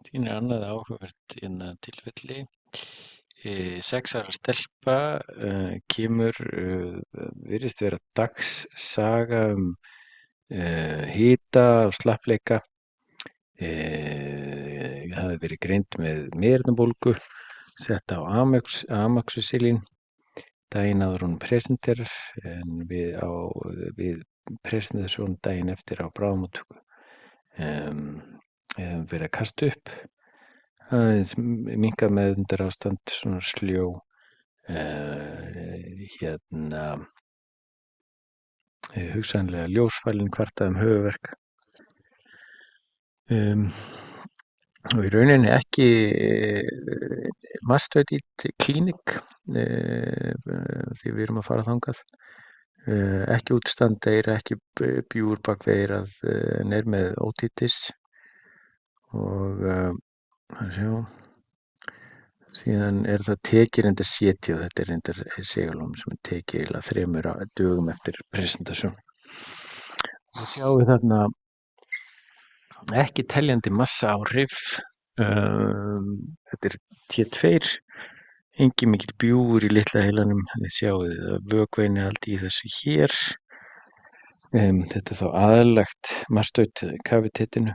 Sýnir annað áhugavert tilfelli. 6 ára stelpa kemur, virðist vera dagssaga hita og slappleika. Hafði verið greind með mýrnabólgu, sett á amoxicillin daginn áður hún presenterar, en við presentasjón daginn eftir á bráðamóttöku verið að kasta upp, aðeins minnkað meðvitaðarástand, svona sljó, hugsanlega ljósfælinn, kvartað höfuðverk, og í rauninni ekki mastoidít klínik, því við erum að fara þangað, ekki útstand eyra, ekki bjúgur bak við eyrað, en er með ótítis og síðan er það tekið reyndar CT og þetta er reyndar segulóm sem er tekið eiginlega 3 dögum eftir presentasjón. Og sjáum við þarna ekki teljandi massaáhrif. Þetta er T2, engin mikill bjúgur í litla heilanum. Þið sjáið vökvainnihald í þessu hér. Þetta er þá aðlagt mastoid kavitetinu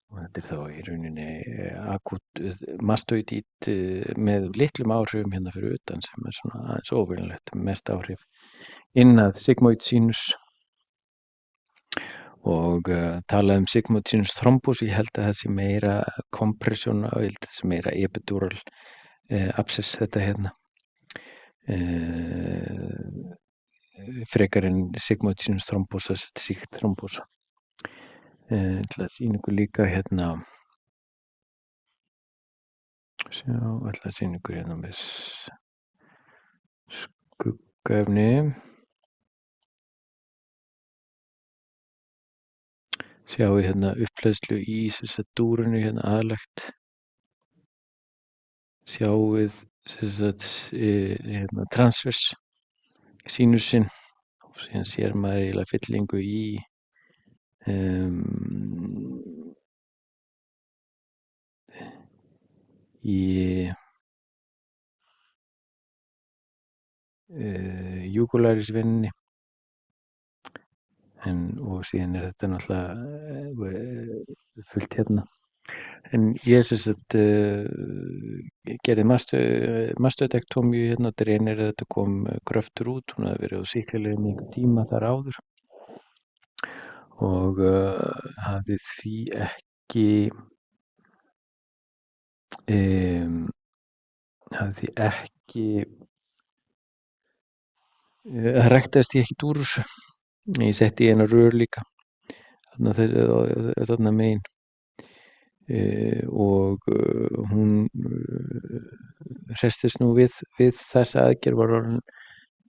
og þetta er þá í rauninni akút mastoidít með litlum áhrifum hérna fyrir utan sem er svona aðeins óvenjulegt, mest áhrif inn að sigmoid sinus. Og talað sigmoid sinus thrombus, ég held að það sé meira kompressjón, ég held að það sé meira epidural abscess þetta hérna, frekar en sigmoid sinus thrombus, þessi síkt thrombus. Ætla að sýna ykkur líka hérna, ætla að sýna ykkur hérna með skuggaefni. Sjáum við hérna uppleiðslu í dúrinu hérna aðlagt. Sjáum við hérna transvers sínusinn og síðan sér maður eiginlega fyllingu í jugularisveninni, og síðan er þetta náttúrulega fullt hérna. En ég gerði mastoidektómíu hérna, dreinir þetta kom gröftur út, hún hafði verið á sýklalyfjum í einhvern tíma þar áður og hafði því ekki það ræktaðist því ekkert úr þessu. Ég setti í eina rör líka þarna megin, og hún hrestist nú við þessa aðgerð, var orðin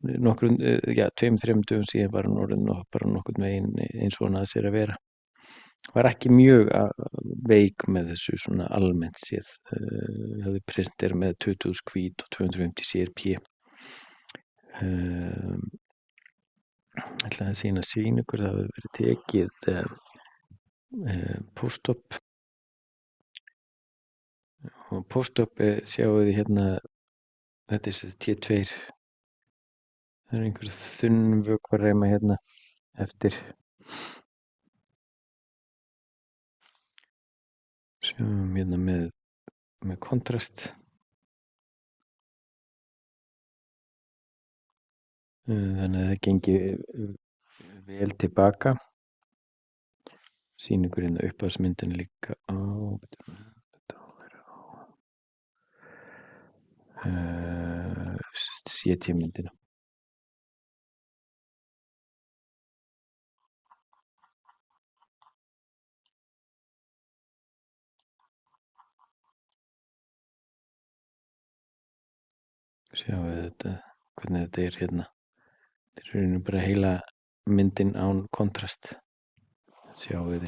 2-3 dögum síðan var hún orðin bara nokkurn veginn eins og hún að sér að vera. Var ekki mjög veik með þessu svona almennt séð, hafði presenterað með 20.000 hvít og 250 CRP. Ætla að sýna ykkur, það hefur verið tekið post-op, og post-op sjáum við hérna, þetta er T2, það er einhver þunn vökvarræma hérna eftir. Sjáum hérna með kontrast. Þannig að það gengi vel tilbaka. Sýna ykkur hérna upphafsmyndin líka á CT-myndina. Sjáum við þetta, hvernig þetta er hérna. Þetta er rauninni bara heila myndin án kontrast. Sjáum við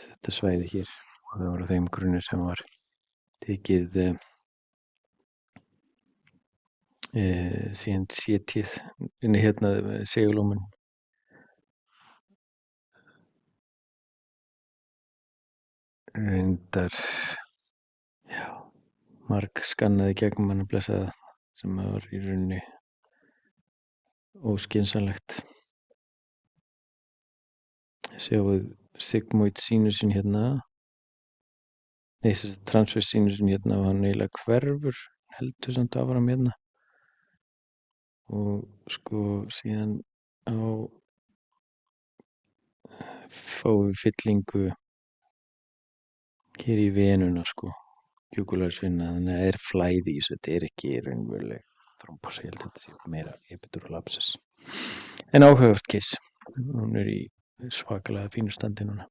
þetta svæði hér, og það var á þeim grunni sem var tekið síðan CT-ið inni hérna segulómun. reyndar, já, marg skannaði gegnum hana blessaða sem var í rauninni óskynsamlegt. Sjáið sigmoid sínusin hérna, nei, transverse sínusin hérna og hann eiginlega hverfur, heldur samt áfram hérna. Og sko síðan fáum við fyllingu hér í venuna sko, júgularsveina, þannig að það er flæði í þessu, þetta er ekki raunveruleg þrombósa, ég held að þetta sé meira epidural abscess. En áhugavert case, hún er í svakalega fínu standi núna.